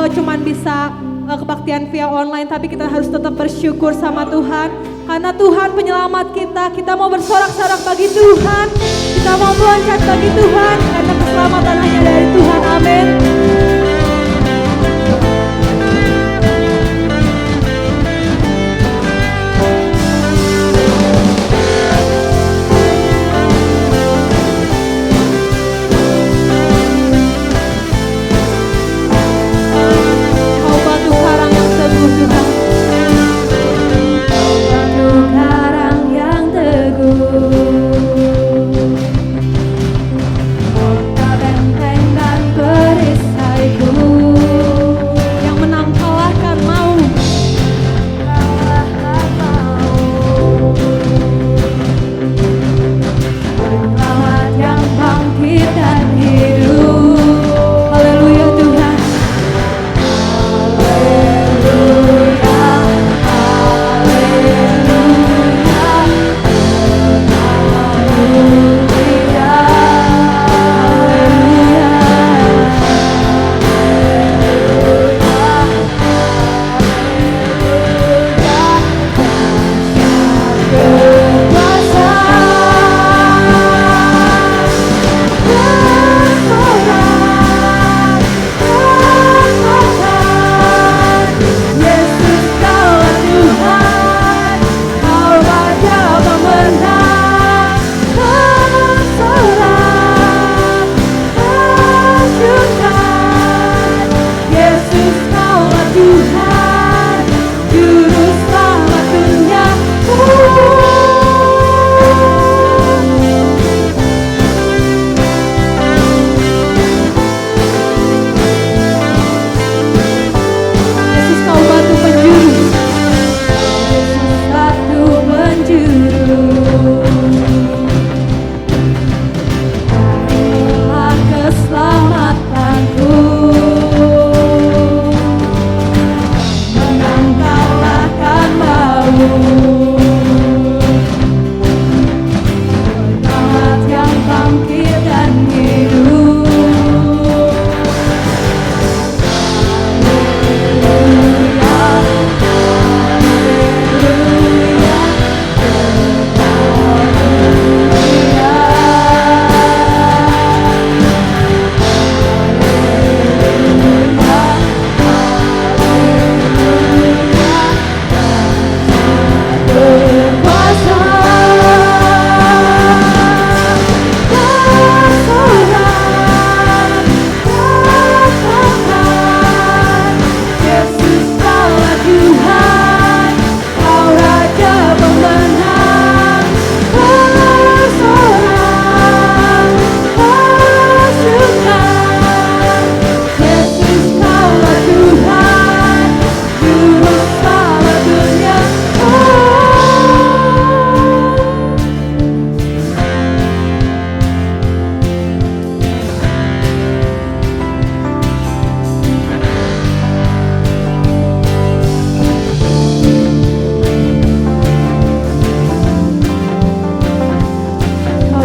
cuman bisa kebaktian via online, tapi kita harus tetap bersyukur sama Tuhan. Karena Tuhan penyelamat kita, kita mau bersorak-sorak bagi Tuhan, kita mau meloncat bagi Tuhan, karena keselamatan hanya dari Tuhan. Amin.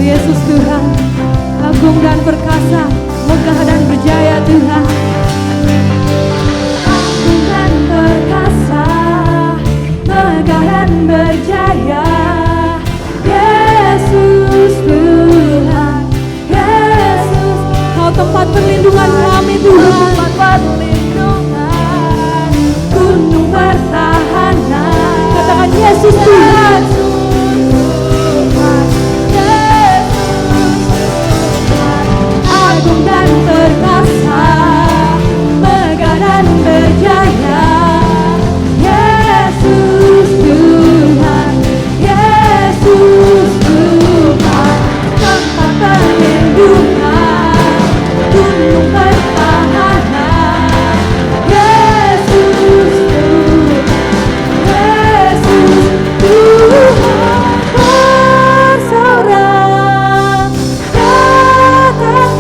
Yesus Tuhan, agung dan perkasa, megah dan berjaya Tuhan. Agung dan perkasa, megah dan berjaya, Yesus Tuhan, Yesus. Kau tempat perlindungan kami Tuhan, tempat perlindungan, gunung pertahanan. Katakan Yesus Tuhan. Dan perkasa, megah dan berjaya, Yesus Tuhan, Yesus Tuhan, tempat perlindungan, gunung pertahanan, Yesus Tuhan, Yesus Tuhan, bersorak, katakan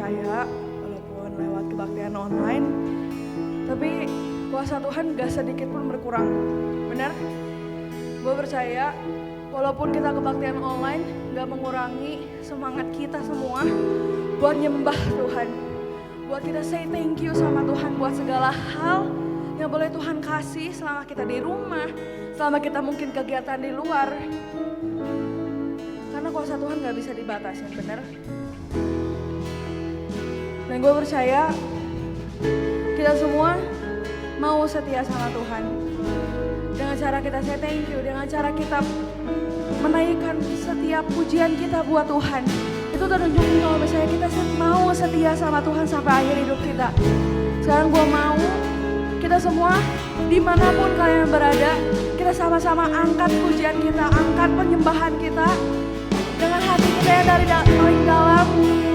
percaya walaupun lewat kebaktian online, tapi kuasa Tuhan gak sedikit pun berkurang. Benar? Gue percaya walaupun kita kebaktian online gak mengurangi semangat kita semua buat nyembah Tuhan. Buat kita say thank you sama Tuhan buat segala hal yang boleh Tuhan kasih selama kita di rumah, selama kita mungkin kegiatan di luar. Karena kuasa Tuhan gak bisa dibatasi, benar? Dan gue percaya kita semua mau setia sama Tuhan. Dengan cara kita say thank you, dengan cara kita menaikkan setiap pujian kita buat Tuhan. Itu terunjuk kalau misalnya kita mau setia sama Tuhan sampai akhir hidup kita. Sekarang gue mau kita semua dimanapun kalian berada, kita sama-sama angkat pujian kita, angkat penyembahan kita dengan hati kita yang dari paling dalam. Engkau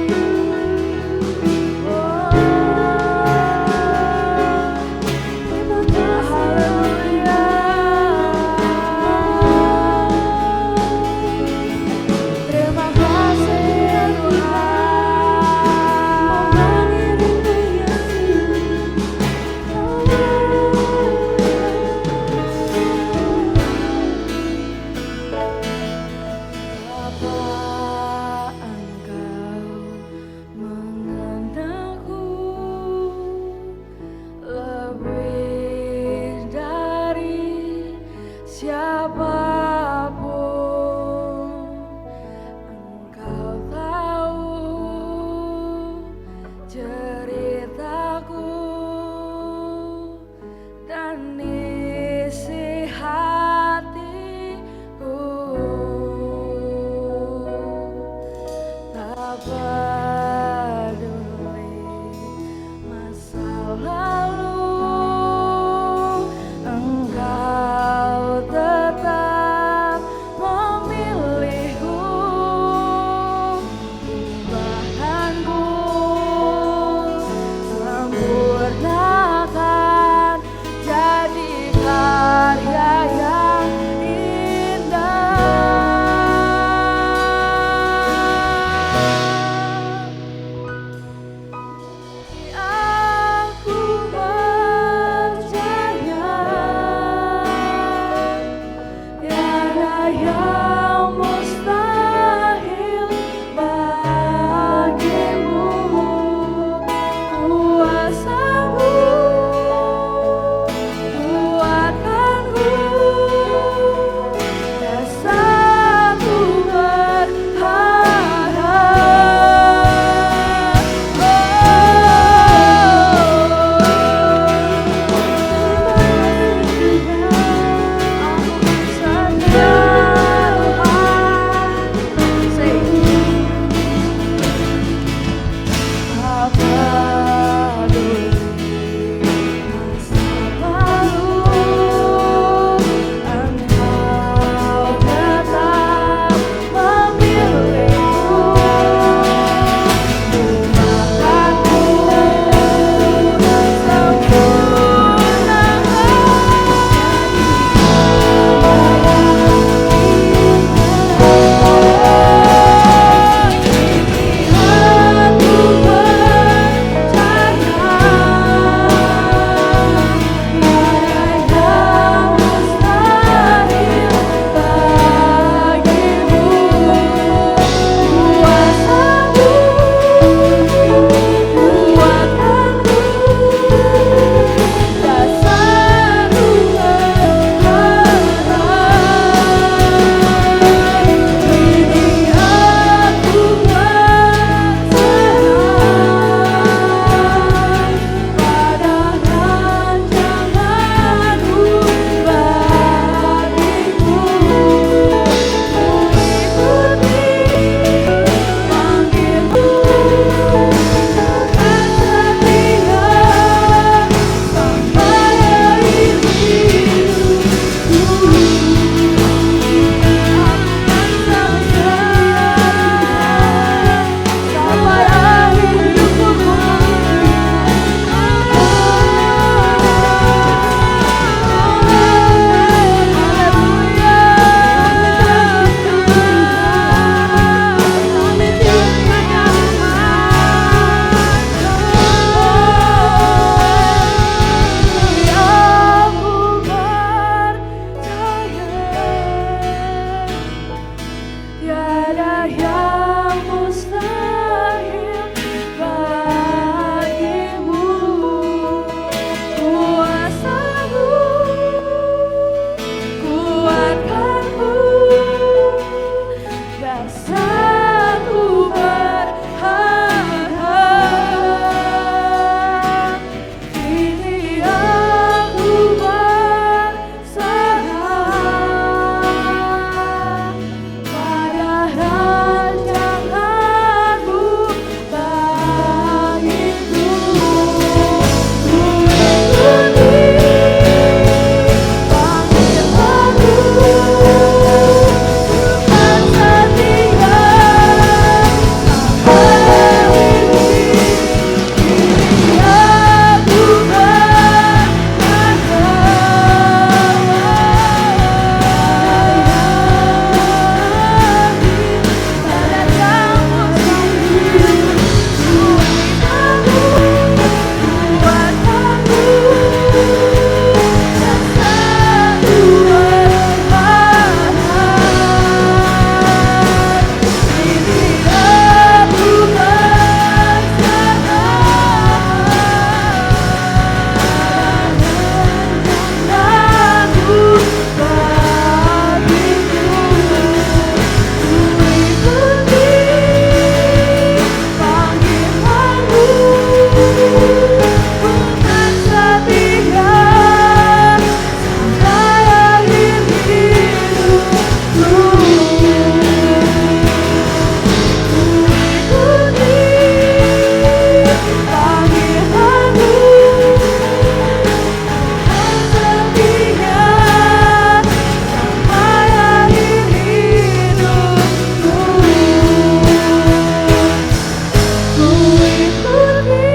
ikuti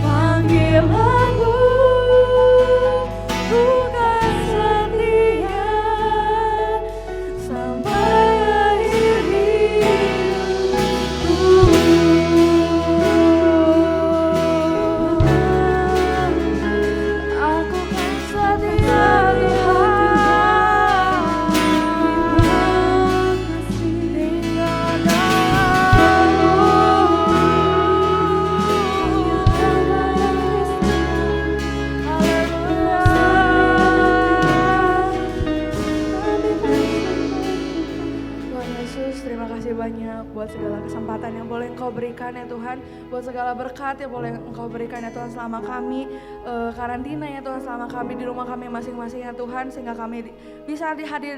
panggilanmu, bukan setia sampai akhir hidupku. Aku kan setia Tuhan Yesus, terima kasih banyak buat segala kesempatan yang boleh Engkau berikan ya Tuhan, buat segala berkat yang boleh Engkau berikan ya Tuhan selama kami karantina ya Tuhan, selama kami di rumah kami masing-masing ya Tuhan, sehingga kami bisa hadir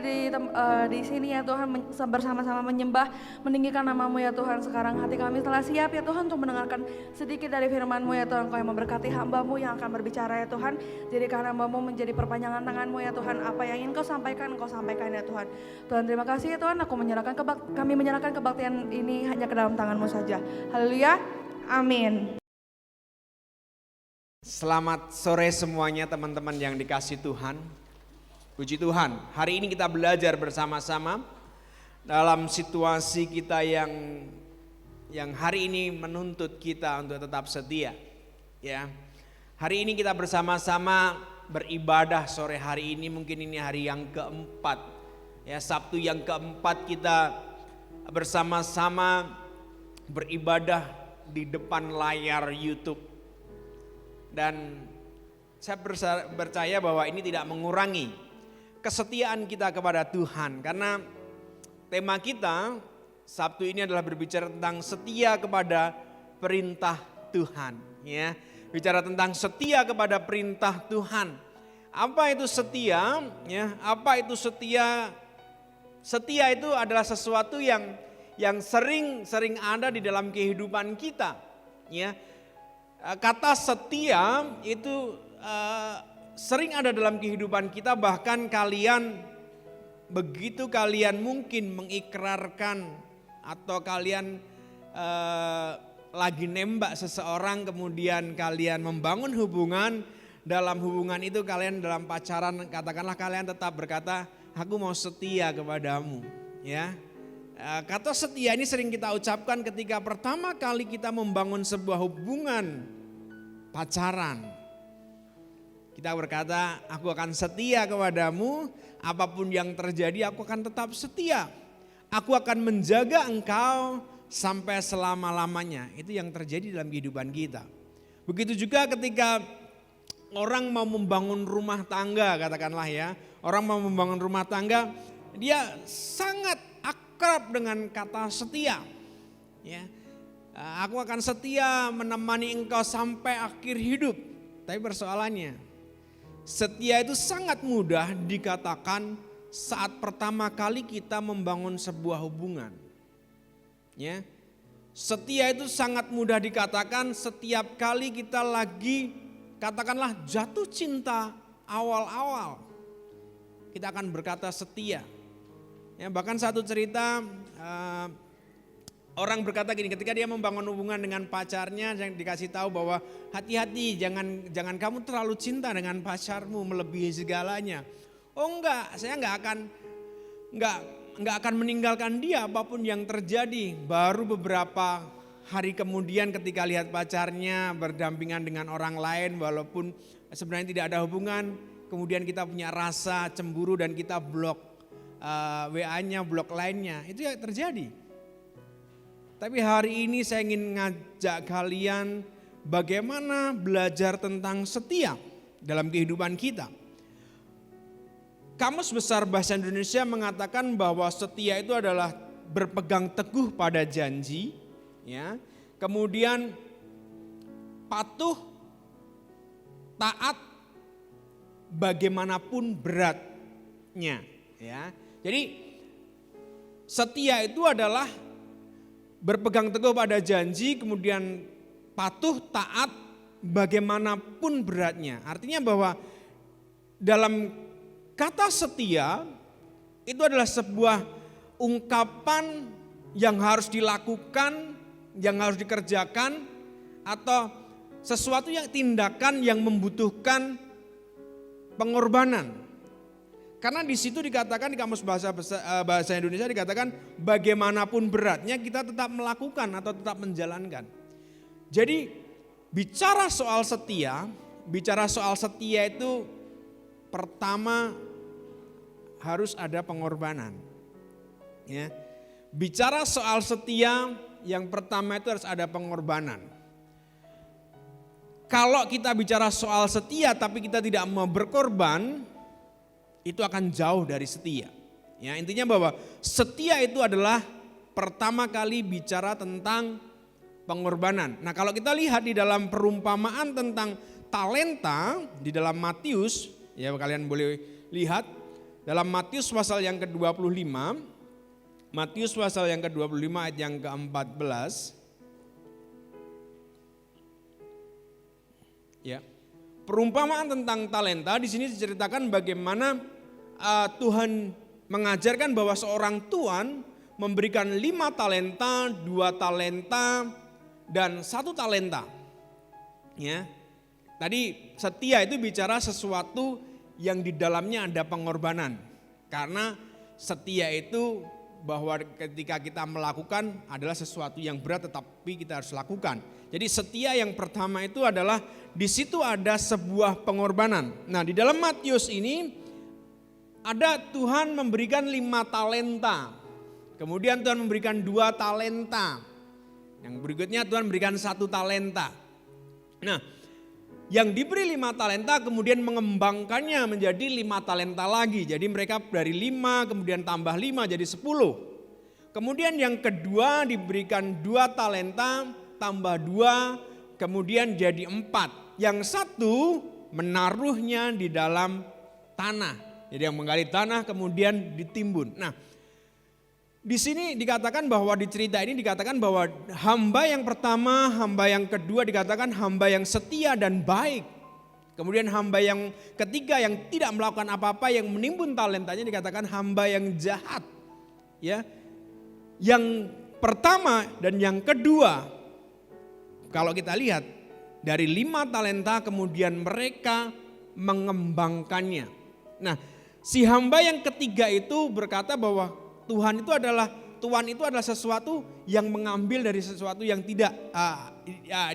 di sini ya Tuhan, bersama-sama menyembah, meninggikan nama-Mu ya Tuhan. Sekarang hati kami telah siap ya Tuhan untuk mendengarkan sedikit dari firman-Mu ya Tuhan. Engkau yang memberkati hamba-Mu yang akan berbicara ya Tuhan, jadikan hamba-Mu menjadi perpanjangan tangan-Mu ya Tuhan. Apa yang ingin Engkau sampaikan ya Tuhan. Tuhan terima kasih ya Tuhan, kami menyerahkan kebaktian ini hanya ke dalam tangan-Mu saja. Haleluya, amin. Selamat sore semuanya teman-teman yang dikasih Tuhan. Puji Tuhan, hari ini kita belajar bersama-sama dalam situasi kita yang hari ini menuntut kita untuk tetap setia. Ya, hari ini kita bersama-sama beribadah sore hari ini, mungkin ini hari yang keempat. Ya, Sabtu yang keempat kita bersama-sama beribadah di depan layar YouTube. Dan saya percaya bahwa ini tidak mengurangi kesetiaan kita kepada Tuhan, karena tema kita Sabtu ini adalah berbicara tentang setia kepada perintah Tuhan, ya. Bicara tentang setia kepada perintah Tuhan. Apa itu setia? Ya, apa itu setia? Setia itu adalah sesuatu yang sering ada di dalam kehidupan kita, ya. Kata setia itu sering ada dalam kehidupan kita, bahkan begitu kalian mungkin mengikrarkan atau kalian lagi nembak seseorang, kemudian kalian membangun hubungan, dalam hubungan itu kalian dalam pacaran, katakanlah kalian tetap berkata, aku mau setia kepadamu, ya. Kata setia ini sering kita ucapkan ketika pertama kali kita membangun sebuah hubungan pacaran. Kita berkata, aku akan setia kepadamu, apapun yang terjadi aku akan tetap setia. Aku akan menjaga engkau sampai selama-lamanya. Itu yang terjadi dalam kehidupan kita. Begitu juga ketika orang mau membangun rumah tangga, katakanlah ya. Orang mau membangun rumah tangga, dia sangat akrab dengan kata setia. Ya, aku akan setia menemani engkau sampai akhir hidup. Tapi persoalannya, setia itu sangat mudah dikatakan saat pertama kali kita membangun sebuah hubungan. Ya, setia itu sangat mudah dikatakan setiap kali kita lagi katakanlah jatuh cinta awal-awal. Kita akan berkata setia. Ya, bahkan satu cerita orang berkata gini, ketika dia membangun hubungan dengan pacarnya, yang dikasih tahu bahwa hati-hati, jangan kamu terlalu cinta dengan pacarmu melebihi segalanya. Oh enggak, saya enggak akan meninggalkan dia apapun yang terjadi. Baru beberapa hari kemudian ketika lihat pacarnya berdampingan dengan orang lain walaupun sebenarnya tidak ada hubungan, kemudian kita punya rasa cemburu dan kita blok WA-nya, blok lainnya, itu ya terjadi. Tapi hari ini saya ingin ngajak kalian bagaimana belajar tentang setia dalam kehidupan kita. Kamus Besar Bahasa Indonesia mengatakan bahwa setia itu adalah berpegang teguh pada janji, ya. Kemudian patuh, taat bagaimanapun beratnya, ya. Jadi setia itu adalah berpegang teguh pada janji, kemudian patuh, taat bagaimanapun beratnya. Artinya bahwa dalam kata setia itu adalah sebuah ungkapan yang harus dilakukan yang harus dikerjakan atau sesuatu yang tindakan yang membutuhkan pengorbanan. Karena di situ dikatakan di kamus bahasa Indonesia dikatakan bagaimanapun beratnya kita tetap melakukan atau tetap menjalankan. Jadi bicara soal setia itu pertama harus ada pengorbanan. Ya. Bicara soal setia yang pertama itu harus ada pengorbanan. Kalau kita bicara soal setia tapi kita tidak mau berkorban, itu akan jauh dari setia. Ya, intinya bahwa setia itu adalah pertama kali bicara tentang pengorbanan. Nah, kalau kita lihat di dalam perumpamaan tentang talenta di dalam Matius, ya kalian boleh lihat dalam Matius pasal yang ke-25, Matius pasal yang ke-25 ayat yang ke-14. Ya. Perumpamaan tentang talenta di sini diceritakan bagaimana Tuhan mengajarkan bahwa seorang tuan memberikan 5 talenta, 2 talenta, dan 1 talenta. Ya. Tadi setia itu bicara sesuatu yang di dalamnya ada pengorbanan. Karena setia itu bahwa ketika kita melakukan adalah sesuatu yang berat tetapi kita harus lakukan. Jadi setia yang pertama itu adalah di situ ada sebuah pengorbanan. Nah, di dalam Matius ini ada Tuhan memberikan 5 talenta. Kemudian Tuhan memberikan 2 talenta. Yang berikutnya Tuhan memberikan 1 talenta. Nah, yang diberi 5 talenta kemudian mengembangkannya menjadi 5 talenta lagi. Jadi mereka dari 5 kemudian tambah 5 jadi 10. Kemudian yang kedua diberikan 2 talenta tambah 2 kemudian jadi 4. Yang satu menaruhnya di dalam tanah. Jadi yang menggali tanah kemudian ditimbun. Nah, di sini dikatakan bahwa di cerita ini dikatakan bahwa hamba yang pertama, hamba yang kedua dikatakan hamba yang setia dan baik. Kemudian hamba yang ketiga yang tidak melakukan apa-apa yang menimbun talentanya dikatakan hamba yang jahat. Ya. Yang pertama dan yang kedua kalau kita lihat dari 5 talenta kemudian mereka mengembangkannya. Nah, si hamba yang ketiga itu berkata bahwa Tuhan itu adalah sesuatu yang mengambil dari sesuatu yang tidak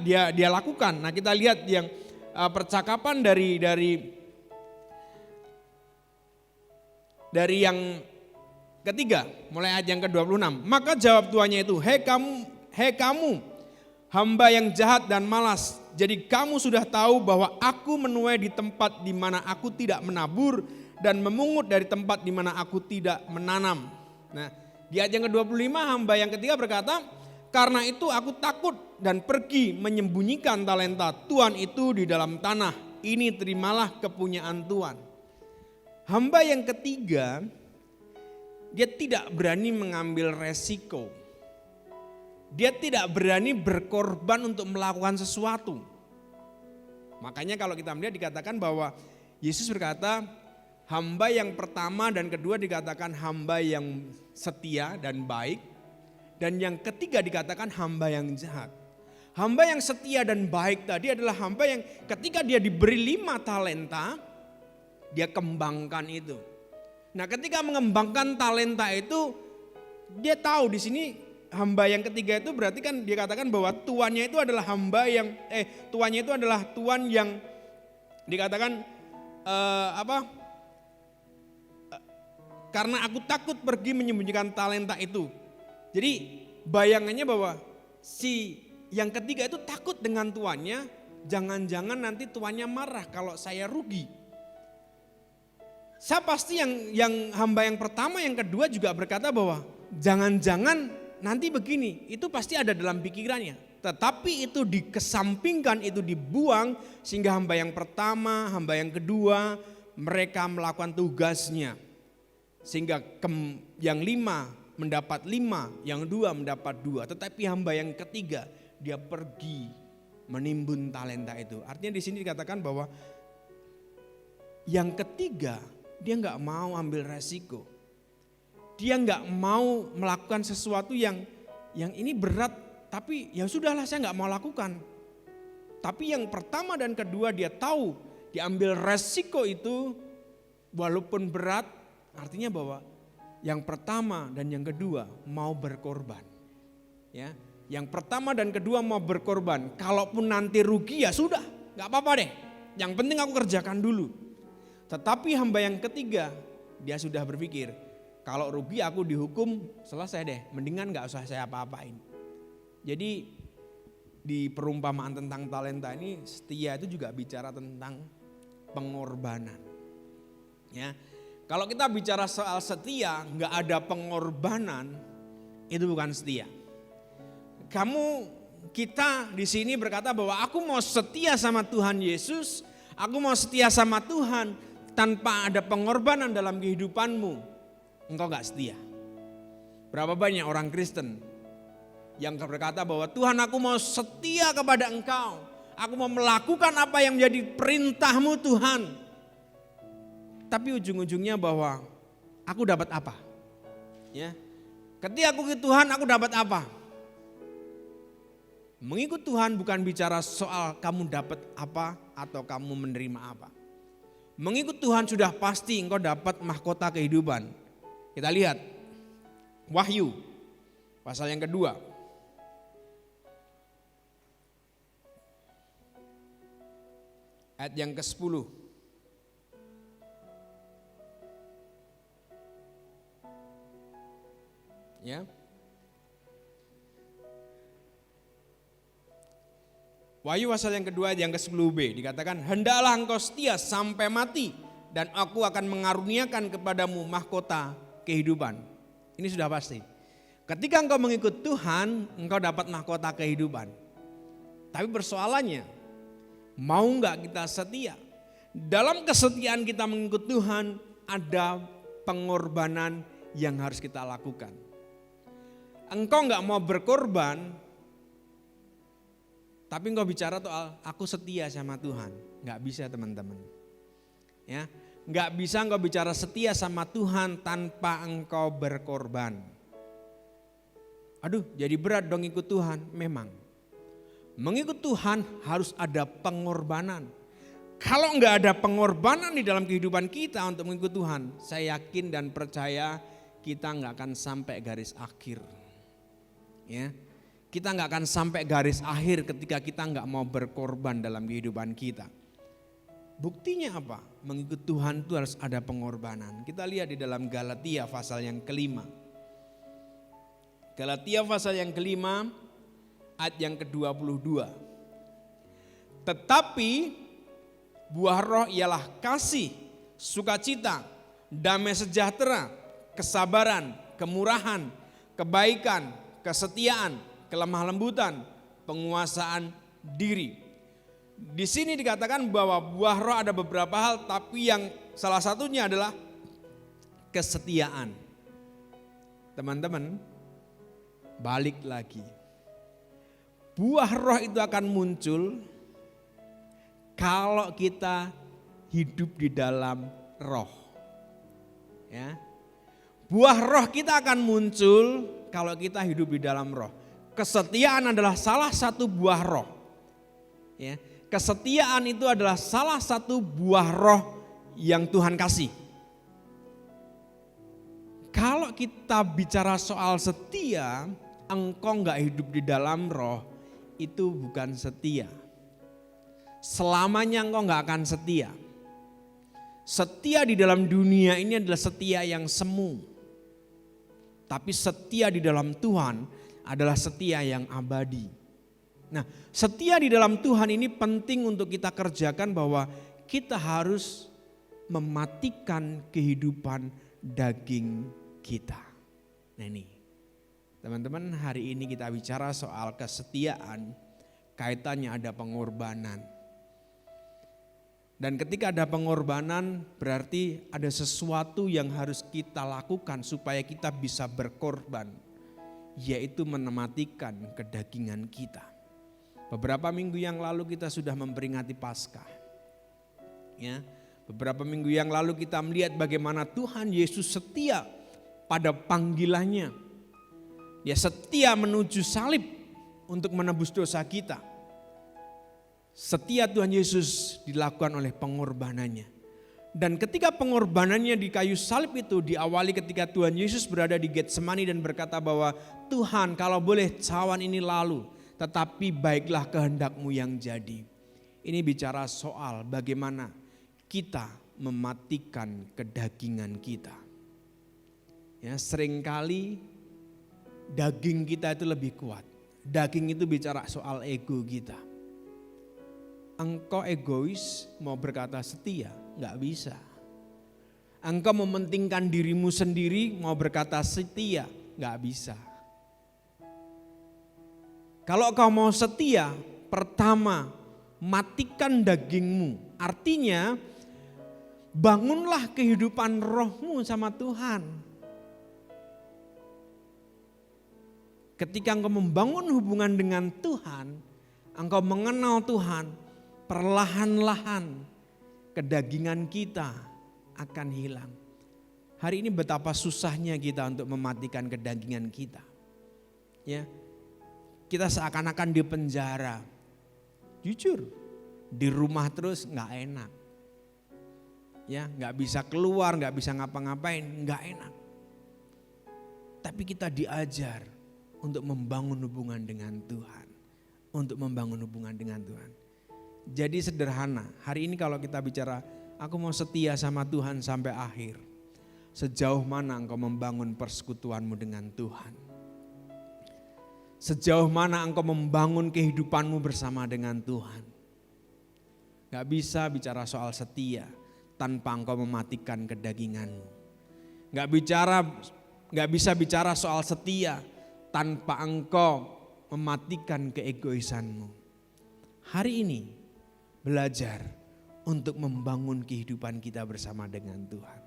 dia lakukan. Nah, kita lihat yang percakapan dari yang ketiga, mulai ayat yang ke-26. Maka jawab tuannya itu, hei kamu, hamba yang jahat dan malas. Jadi kamu sudah tahu bahwa aku menuai di tempat di mana aku tidak menabur dan memungut dari tempat di mana aku tidak menanam. Nah, di ayat yang ke-25 hamba yang ketiga berkata, karena itu aku takut dan pergi menyembunyikan talenta Tuhan itu di dalam tanah. Ini terimalah kepunyaan Tuhan. Hamba yang ketiga, dia tidak berani mengambil resiko. Dia tidak berani berkorban untuk melakukan sesuatu. Makanya kalau kita melihat dikatakan bahwa Yesus berkata, hamba yang pertama dan kedua dikatakan hamba yang setia dan baik. Dan yang ketiga dikatakan hamba yang jahat. Hamba yang setia dan baik tadi adalah hamba yang ketika dia diberi 5 talenta, dia kembangkan itu. Nah, ketika mengembangkan talenta itu, dia tahu di sini hamba yang ketiga itu berarti kan dia katakan bahwa tuannya itu adalah tuannya itu adalah tuan yang dikatakan karena aku takut pergi menyembunyikan talenta itu. Jadi bayangannya bahwa si yang ketiga itu takut dengan tuannya, jangan-jangan nanti tuannya marah kalau saya rugi. Saya pasti yang hamba yang pertama, yang kedua juga berkata bahwa jangan-jangan nanti begini, itu pasti ada dalam pikirannya. Tetapi itu dikesampingkan, itu dibuang sehingga hamba yang pertama, hamba yang kedua mereka melakukan tugasnya. Sehingga yang 5 mendapat 5, yang 2 mendapat 2. Tetapi hamba yang ketiga dia pergi menimbun talenta itu. Artinya di sini dikatakan bahwa yang ketiga dia nggak mau ambil resiko. Dia nggak mau melakukan sesuatu yang ini berat tapi ya sudahlah saya nggak mau lakukan. Tapi yang pertama dan kedua dia tahu diambil resiko itu walaupun berat, artinya bahwa yang pertama dan yang kedua mau berkorban. Ya, yang pertama dan kedua mau berkorban. Kalaupun nanti rugi ya sudah, nggak apa-apa deh. Yang penting aku kerjakan dulu. Tetapi hamba yang ketiga dia sudah berpikir, kalau rugi aku dihukum selesai deh, mendingan nggak usah saya apa-apain. Jadi di perumpamaan tentang talenta ini setia itu juga bicara tentang pengorbanan. Ya, kalau kita bicara soal setia nggak ada pengorbanan itu bukan setia. Kita di sini berkata bahwa aku mau setia sama Tuhan Yesus, aku mau setia sama Tuhan tanpa ada pengorbanan dalam kehidupanmu, engkau nggak setia. Berapa banyak orang Kristen yang berkata bahwa Tuhan aku mau setia kepada Engkau. Aku mau melakukan apa yang menjadi perintah-Mu Tuhan. Tapi ujung-ujungnya bahwa aku dapat apa? Ya. Ketika aku ke Tuhan aku dapat apa? Mengikut Tuhan bukan bicara soal kamu dapat apa atau kamu menerima apa. Mengikut Tuhan sudah pasti engkau dapat mahkota kehidupan. Kita lihat Wahyu pasal yang kedua. Ayat yang ke-10. Ya. Wahyu pasal yang kedua ayat yang ke-10b dikatakan, hendaklah engkau setia sampai mati dan aku akan mengaruniakan kepadamu mahkota kehidupan. Ini sudah pasti. Ketika engkau mengikut Tuhan, engkau dapat mahkota kehidupan. Tapi persoalannya, mau enggak kita setia? Dalam kesetiaan kita mengikut Tuhan ada pengorbanan yang harus kita lakukan. Engkau enggak mau berkorban, tapi engkau bicara soal aku setia sama Tuhan. Enggak bisa teman-teman. Ya, enggak bisa engkau bicara setia sama Tuhan tanpa engkau berkorban. Aduh, jadi berat dong ikut Tuhan. Memang. Mengikut Tuhan harus ada pengorbanan. Kalau enggak ada pengorbanan di dalam kehidupan kita untuk mengikut Tuhan, saya yakin dan percaya kita enggak akan sampai garis akhir. Ya, kita enggak akan sampai garis akhir ketika kita enggak mau berkorban dalam kehidupan kita. Buktinya apa? Mengikut Tuhan itu harus ada pengorbanan. Kita lihat di dalam Galatia pasal yang kelima. Galatia pasal yang kelima ayat yang ke-22. Tetapi buah roh ialah kasih, sukacita, damai sejahtera, kesabaran, kemurahan, kebaikan, kesetiaan, kelemah lembutan, penguasaan diri. Di sini dikatakan bahwa buah roh ada beberapa hal, tapi yang salah satunya adalah kesetiaan. Teman-teman, balik lagi. Buah roh itu akan muncul kalau kita hidup di dalam roh. Ya. Buah roh kita akan muncul kalau kita hidup di dalam roh. Kesetiaan adalah salah satu buah roh. Ya. Kesetiaan itu adalah salah satu buah roh yang Tuhan kasih. Kalau kita bicara soal setia, engkau enggak hidup di dalam roh, itu bukan setia. Selamanya engkau enggak akan setia. Setia di dalam dunia ini adalah setia yang semu. Tapi setia di dalam Tuhan adalah setia yang abadi. Nah, setia di dalam Tuhan ini penting untuk kita kerjakan bahwa kita harus mematikan kehidupan daging kita. Nah ini, teman-teman, hari ini kita bicara soal kesetiaan, kaitannya ada pengorbanan. Dan ketika ada pengorbanan berarti ada sesuatu yang harus kita lakukan supaya kita bisa berkorban, yaitu mematikan kedagingan kita. Beberapa minggu yang lalu kita sudah memperingati Paskah. Ya, beberapa minggu yang lalu kita melihat bagaimana Tuhan Yesus setia pada panggilannya. Dia setia menuju salib. untuk menebus dosa kita. Setia Tuhan Yesus dilakukan oleh pengorbanannya. Dan ketika pengorbanannya di kayu salib itu diawali ketika Tuhan Yesus berada di Getsemani dan berkata bahwa Tuhan kalau boleh cawan ini lalu, tetapi baiklah kehendak-Mu yang jadi. Ini bicara soal bagaimana kita mematikan kedagingan kita. Ya, seringkali daging kita itu lebih kuat. Daging itu bicara soal ego kita. Engkau egois mau berkata setia, gak bisa. Engkau mementingkan dirimu sendiri mau berkata setia, gak bisa. Kalau kau mau setia, pertama matikan dagingmu. Artinya bangunlah kehidupan rohmu sama Tuhan. Ketika engkau membangun hubungan dengan Tuhan, engkau mengenal Tuhan, perlahan-lahan kedagingan kita akan hilang. Hari ini betapa susahnya kita untuk mematikan kedagingan kita. Ya, kita seakan-akan di penjara. Jujur, di rumah terus nggak enak. Ya, nggak bisa keluar, nggak bisa ngapa-ngapain, nggak enak. Tapi kita diajar untuk membangun hubungan dengan Tuhan, untuk membangun hubungan dengan Tuhan. Jadi sederhana, hari ini kalau kita bicara, aku mau setia sama Tuhan sampai akhir. Sejauh mana engkau membangun persekutuanmu dengan Tuhan? Sejauh mana engkau membangun kehidupanmu bersama dengan Tuhan? Gak bisa bicara soal setia tanpa engkau mematikan kedaginganmu. Gak bisa bicara soal setia tanpa engkau mematikan keegoisanmu. Hari ini belajar untuk membangun kehidupan kita bersama dengan Tuhan.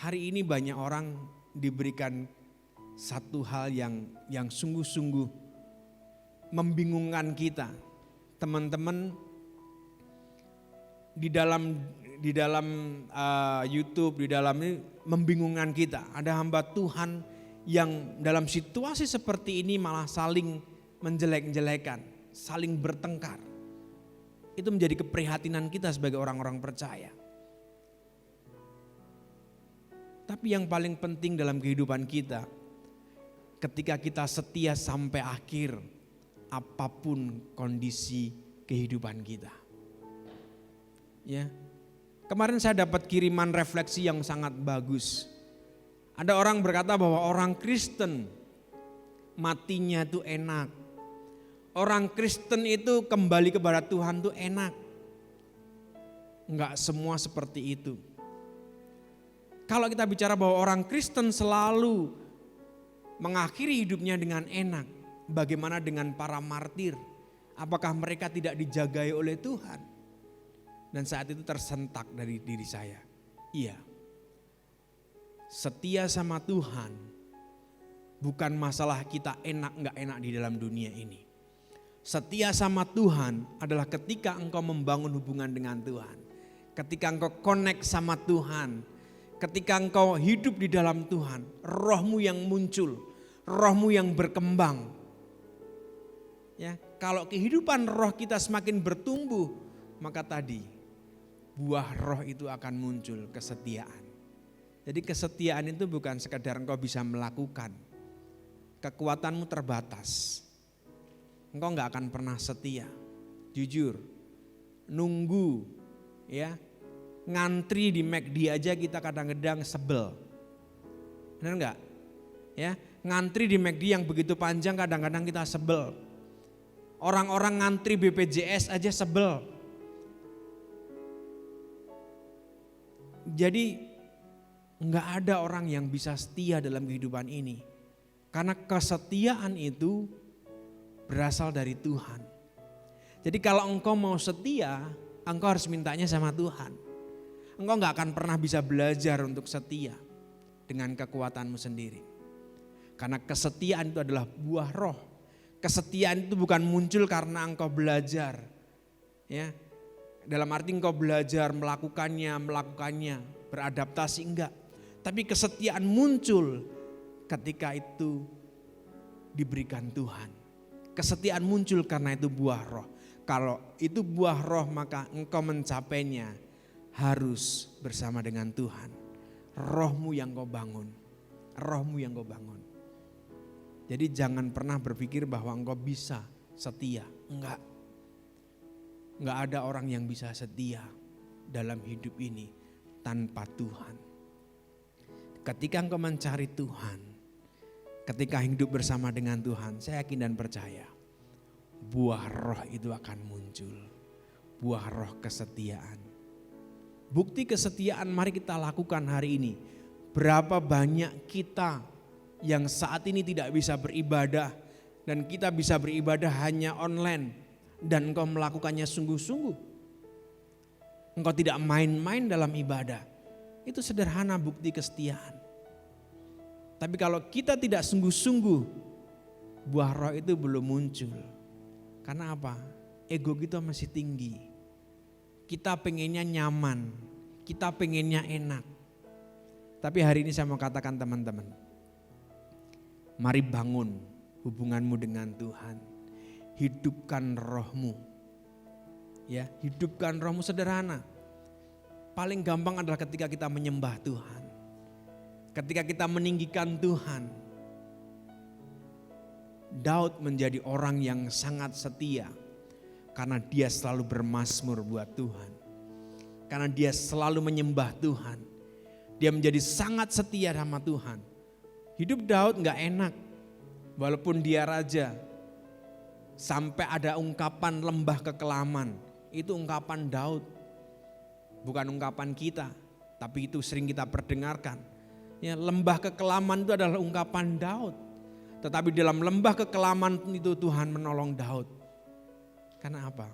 Hari ini banyak orang diberikan satu hal yang sungguh-sungguh membingungkan kita. Teman-teman di dalam YouTube, di dalam ini membingungkan kita. Ada hamba Tuhan yang dalam situasi seperti ini malah saling menjelek-jelekan, saling bertengkar. Itu menjadi keprihatinan kita sebagai orang-orang percaya. Tapi yang paling penting dalam kehidupan kita, ketika kita setia sampai akhir, apapun kondisi kehidupan kita. Ya, kemarin saya dapat kiriman refleksi yang sangat bagus. Ada orang berkata bahwa orang Kristen matinya itu enak. Orang Kristen itu kembali kepada Tuhan itu enak. Enggak semua seperti itu. Kalau kita bicara bahwa orang Kristen selalu mengakhiri hidupnya dengan enak, bagaimana dengan para martir? Apakah mereka tidak dijagai oleh Tuhan? Dan saat itu tersentak dari diri saya. Iya. Setia sama Tuhan bukan masalah kita enak enggak enak di dalam dunia ini. Setia sama Tuhan adalah ketika engkau membangun hubungan dengan Tuhan. Ketika engkau connect sama Tuhan. Ketika engkau hidup di dalam Tuhan. Rohmu yang muncul. Rohmu yang berkembang. Ya, kalau kehidupan roh kita semakin bertumbuh. Maka tadi buah roh itu akan muncul, kesetiaan. Jadi kesetiaan itu bukan sekedar engkau bisa melakukan. Kekuatanmu terbatas. Engkau gak akan pernah setia, jujur, nunggu, ya, ngantri di McD aja kita kadang-kadang sebel, benar gak? Ya, ngantri di McD yang begitu panjang kadang-kadang kita sebel, orang-orang ngantri BPJS aja sebel. Jadi gak ada orang yang bisa setia dalam kehidupan ini, karena kesetiaan itu berasal dari Tuhan. Jadi kalau engkau mau setia, engkau harus mintanya sama Tuhan. Engkau gak akan pernah bisa belajar untuk setia dengan kekuatanmu sendiri. Karena kesetiaan itu adalah buah roh. Kesetiaan itu bukan muncul karena engkau belajar. Ya, dalam arti engkau belajar melakukannya, beradaptasi, enggak. Tapi kesetiaan muncul ketika itu diberikan Tuhan. Kesetiaan muncul karena itu buah roh. Kalau itu buah roh maka engkau mencapainya harus bersama dengan Tuhan. Rohmu yang kau bangun. Rohmu yang kau bangun. Jadi jangan pernah berpikir bahwa engkau bisa setia. Enggak. Enggak ada orang yang bisa setia dalam hidup ini tanpa Tuhan. Ketika engkau mencari Tuhan, ketika hidup bersama dengan Tuhan, saya yakin dan percaya buah roh itu akan muncul. Buah roh kesetiaan. Bukti kesetiaan mari kita lakukan hari ini. Berapa banyak kita yang saat ini tidak bisa beribadah dan kita bisa beribadah hanya online dan engkau melakukannya sungguh-sungguh. Engkau tidak main-main dalam ibadah. Itu sederhana bukti kesetiaan. Tapi kalau kita tidak sungguh-sungguh, buah roh itu belum muncul. Karena apa? Ego kita masih tinggi. Kita pengennya nyaman, kita pengennya enak. Tapi hari ini saya mau katakan teman-teman, mari bangun hubunganmu dengan Tuhan. Hidupkan rohmu. Ya, hidupkan rohmu sederhana. Paling gampang adalah ketika kita menyembah Tuhan. Ketika kita meninggikan Tuhan. Daud menjadi orang yang sangat setia. Karena dia selalu bermazmur buat Tuhan. Karena dia selalu menyembah Tuhan. Dia menjadi sangat setia sama Tuhan. Hidup Daud gak enak. Walaupun dia raja. Sampai ada ungkapan lembah kekelaman. Itu ungkapan Daud. Bukan ungkapan kita. Tapi itu sering kita perdengarkan. Ya, lembah kekelaman itu adalah ungkapan Daud. Tetapi dalam lembah kekelaman itu Tuhan menolong Daud. Karena apa?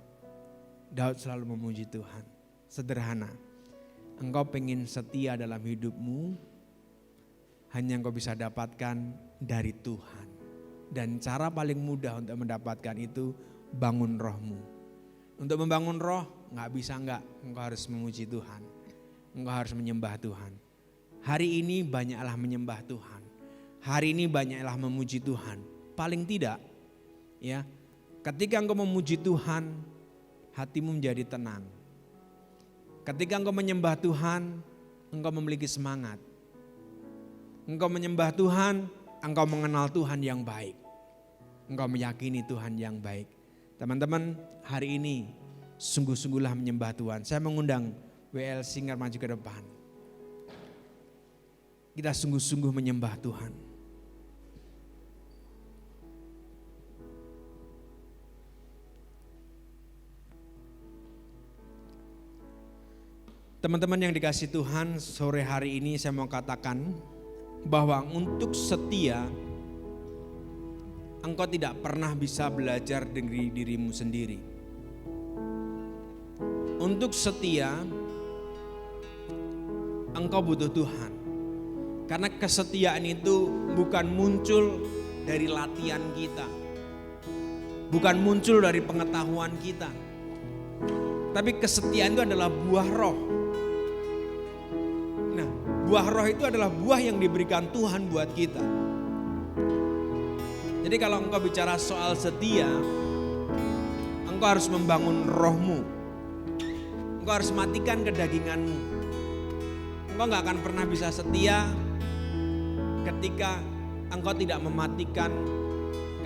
Daud selalu memuji Tuhan. Sederhana. Engkau pengen setia dalam hidupmu. Hanya engkau bisa dapatkan dari Tuhan. Dan cara paling mudah untuk mendapatkan itu bangun rohmu. Untuk membangun roh gak bisa enggak. Engkau harus memuji Tuhan. Engkau harus menyembah Tuhan. Hari ini banyaklah menyembah Tuhan. Hari ini banyaklah memuji Tuhan. Paling tidak ya, ketika engkau memuji Tuhan, hatimu menjadi tenang. Ketika engkau menyembah Tuhan, engkau memiliki semangat. Engkau menyembah Tuhan, engkau mengenal Tuhan yang baik. Engkau meyakini Tuhan yang baik. Teman-teman, hari ini sungguh-sungguhlah menyembah Tuhan. Saya mengundang WL Singer maju ke depan. Kita sungguh-sungguh menyembah Tuhan. Teman-teman yang dikasihi Tuhan, sore hari ini saya mau katakan bahwa untuk setia, engkau tidak pernah bisa belajar dari dirimu sendiri. Untuk setia, engkau butuh Tuhan. Karena kesetiaan itu bukan muncul dari latihan kita. Bukan muncul dari pengetahuan kita. Tapi kesetiaan itu adalah buah roh. Nah, buah roh itu adalah buah yang diberikan Tuhan buat kita. Jadi kalau engkau bicara soal setia, engkau harus membangun rohmu. Engkau harus matikan kedaginganmu. Engkau gak akan pernah bisa setia ketika engkau tidak mematikan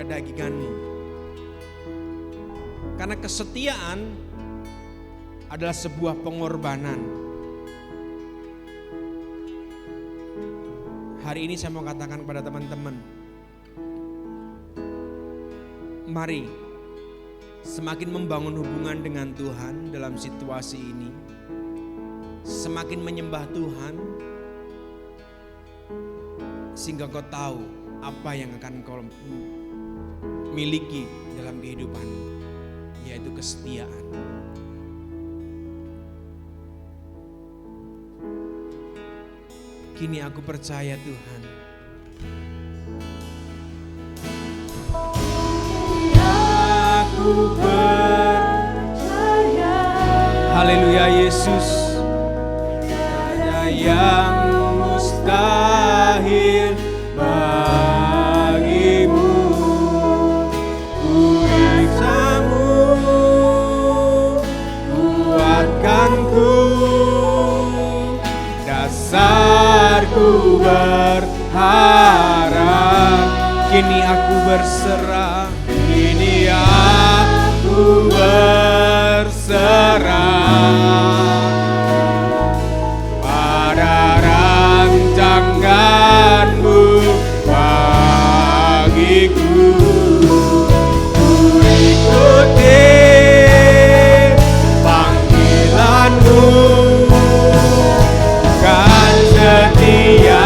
kedaginganmu. Karena kesetiaan adalah sebuah pengorbanan. Hari ini saya mau katakan kepada teman-teman, mari semakin membangun hubungan dengan Tuhan dalam situasi ini, semakin menyembah Tuhan, sehingga kau tahu apa yang akan kau miliki dalam kehidupanmu, yaitu kesetiaan. Kini aku percaya Tuhan. Aku percaya. Haleluya Yesus. Ada yang mustahil. aku berserah, kini aku berserah pada rancangan-Mu bagiku. Ku ikuti panggilan-Mu, kan setia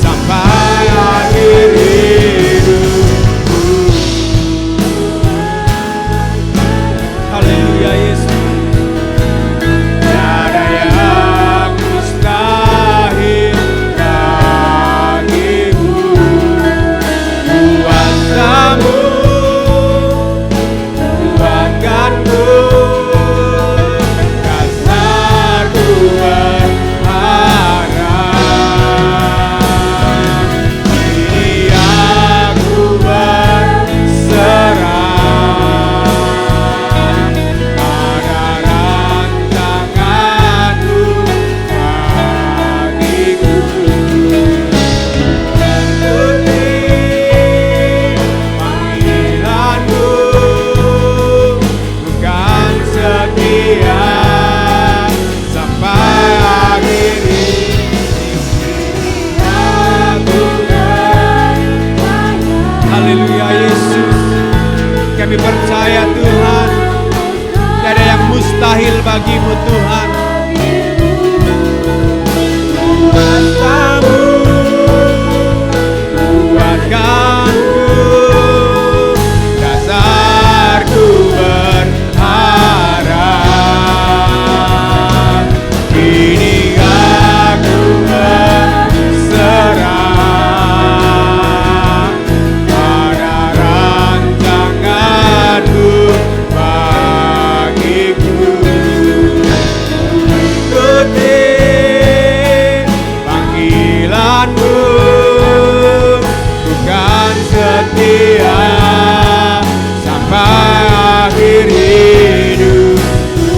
sampai akhir hidupku. Haleluya Yesus. Tiada yang mustahil bagimu. Kuasa-Mu kuatkanku, kasarku berharap. Kini aku berserah pada rancangan-Mu bagiku. Panggilan-Mu, bukan setia sampai akhir hidupku. Haleluya Yesus. Kami percaya Tuhan, tidak ada yang mustahil bagi-Mu Tuhan. Kuasa-Mu kuatkanku, dasarku berharap. Kini aku berserah pada rancangan-Mu bagiku. Ikuti panggilan-Mu, bukan setia sampai akhir hidupku.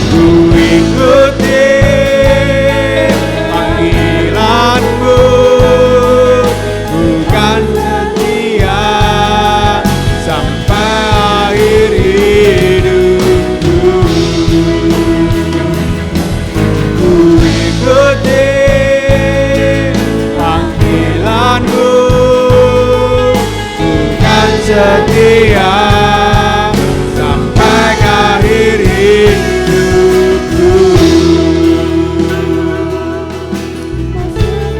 Ku ikuti panggilan-Mu, bukan setia sampai akhir hidupku. Ku ikuti panggilan-Mu, bukan setia sampai ke akhir hidupku.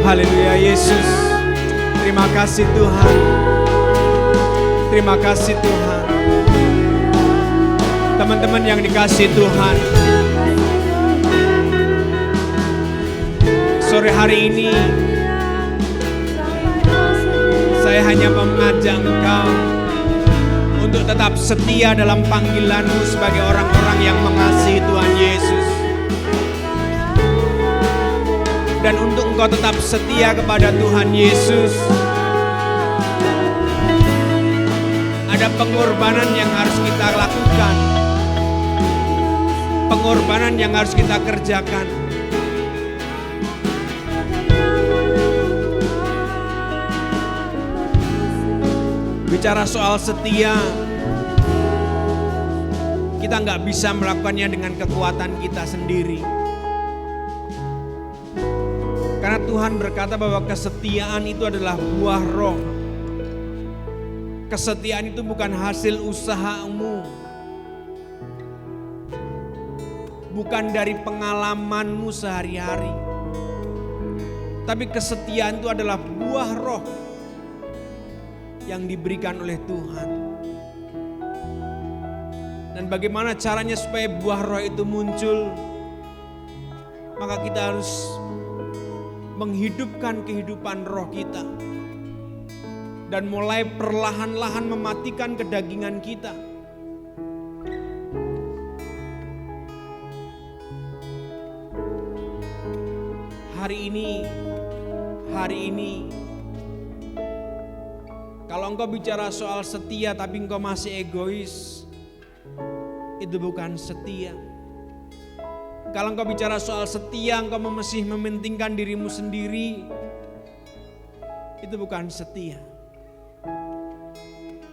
Haleluya Yesus. Terima kasih Tuhan. Terima kasih Tuhan. Teman-teman yang dikasihi Tuhan, sore hari ini saya hanya mengajak engkau untuk tetap setia dalam panggilan-Mu sebagai orang-orang yang mengasihi Tuhan Yesus. Dan untuk engkau tetap setia kepada Tuhan Yesus, ada pengorbanan yang harus kita lakukan, pengorbanan yang harus kita kerjakan. Bicara soal setia, kita nggak bisa melakukannya dengan kekuatan kita sendiri. Karena Tuhan berkata bahwa kesetiaan itu adalah buah roh. Kesetiaan itu bukan hasil usahamu, bukan dari pengalamanmu sehari-hari. Tapi kesetiaan itu adalah buah roh yang diberikan oleh Tuhan. Dan bagaimana caranya supaya buah roh itu muncul? Maka kita harus menghidupkan kehidupan roh kita dan mulai perlahan-lahan mematikan kedagingan kita. Hari ini kalau engkau bicara soal setia tapi engkau masih egois, itu bukan setia. Kalau engkau bicara soal setia, engkau masih mementingkan dirimu sendiri, itu bukan setia.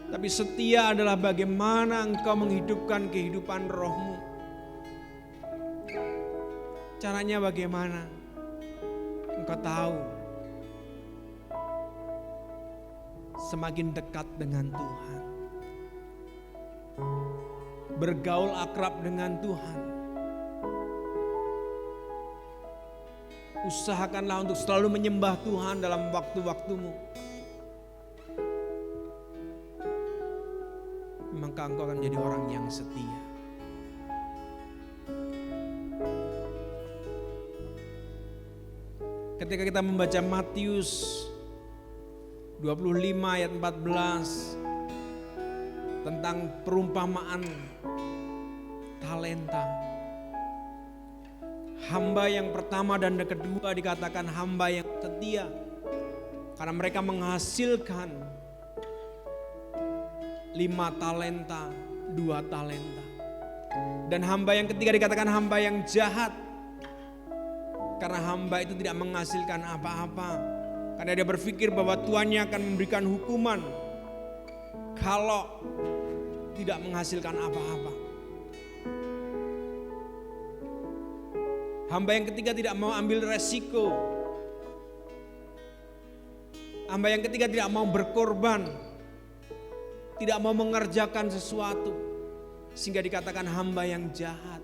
Tapi setia adalah bagaimana engkau menghidupkan kehidupan rohmu. Caranya bagaimana? Engkau tahu, semakin dekat dengan Tuhan, bergaul akrab dengan Tuhan, usahakanlah untuk selalu menyembah Tuhan dalam waktu-waktumu. Maka engkau akan menjadi orang yang setia. Ketika kita membaca Matius 25 ayat 14 tentang perumpamaan talenta. Hamba yang pertama dan yang kedua dikatakan hamba yang setia karena mereka menghasilkan 5 talenta, 2 talenta. Dan hamba yang ketiga dikatakan hamba yang jahat karena hamba itu tidak menghasilkan apa-apa. Karena dia berpikir bahwa tuannya akan memberikan hukuman kalau tidak menghasilkan apa-apa. Hamba yang ketiga tidak mau ambil resiko. Hamba yang ketiga tidak mau berkorban. Tidak mau mengerjakan sesuatu. Sehingga dikatakan hamba yang jahat.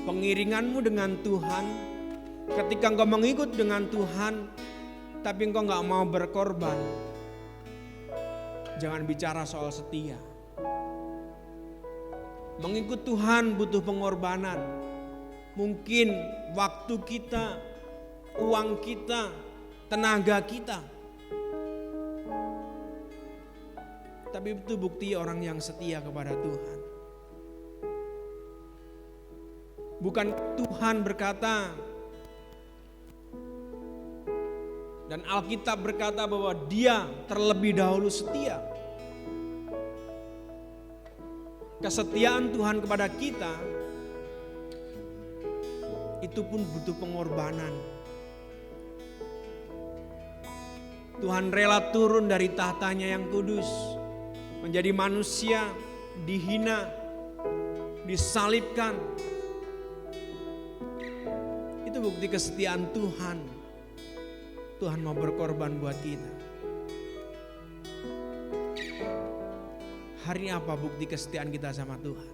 Pengiringanmu dengan Tuhan, ketika engkau mengikut dengan Tuhan, tapi engkau gak mau berkorban, jangan bicara soal setia. Mengikut Tuhan butuh pengorbanan. Mungkin waktu kita, uang kita, tenaga kita. Tapi itu bukti orang yang setia kepada Tuhan. Bukan Tuhan berkata, dan Alkitab berkata bahwa Dia terlebih dahulu setia. Kesetiaan Tuhan kepada kita itu pun butuh pengorbanan. Tuhan rela turun dari tahtanya yang kudus, menjadi manusia, dihina, disalibkan. Itu bukti kesetiaan Tuhan. Tuhan mau berkorban buat kita. Hari ini apa bukti kesetiaan kita sama Tuhan?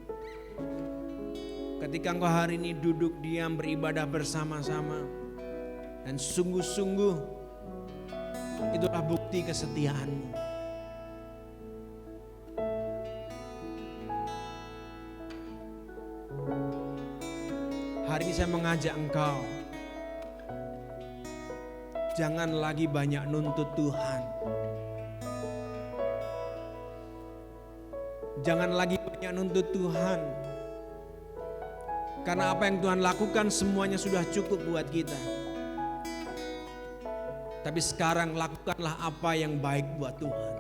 Ketika engkau hari ini duduk diam beribadah bersama-sama dan sungguh-sungguh, itulah bukti kesetiaanmu. Hari ini saya mengajak engkau, jangan lagi banyak nuntut Tuhan. Jangan lagi banyak nuntut Tuhan. Karena apa yang Tuhan lakukan semuanya sudah cukup buat kita. Tapi sekarang lakukanlah apa yang baik buat Tuhan.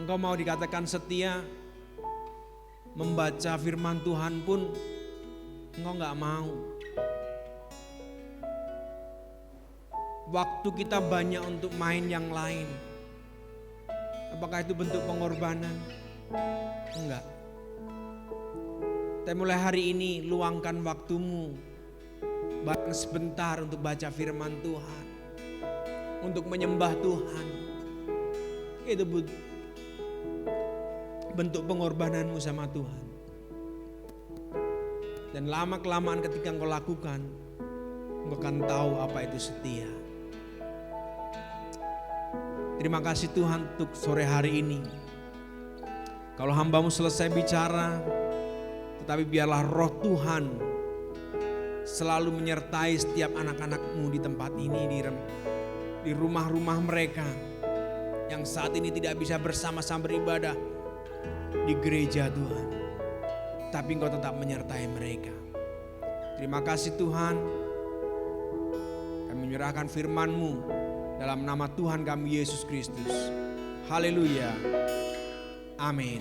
Engkau mau dikatakan setia, membaca firman Tuhan pun engkau gak mau. Waktu kita banyak untuk main yang lain. Apakah itu bentuk pengorbanan? Enggak. Tapi mulai hari ini luangkan waktumu bahkan sebentar untuk baca firman Tuhan, untuk menyembah Tuhan. Itu bentuk pengorbananmu sama Tuhan. Dan lama-kelamaan ketika engkau lakukan, engkau akan tahu apa itu setia. Terima kasih Tuhan untuk sore hari ini. Kalau hambamu selesai bicara, tetapi biarlah roh Tuhan selalu menyertai setiap anak-anakmu di tempat ini, di rumah-rumah mereka yang saat ini tidak bisa bersama-sama beribadah di gereja Tuhan. Tapi Engkau tetap menyertai mereka. Terima kasih Tuhan. Kami menyerahkan firman-Mu dalam nama Tuhan kami Yesus Kristus. Haleluya. Amin.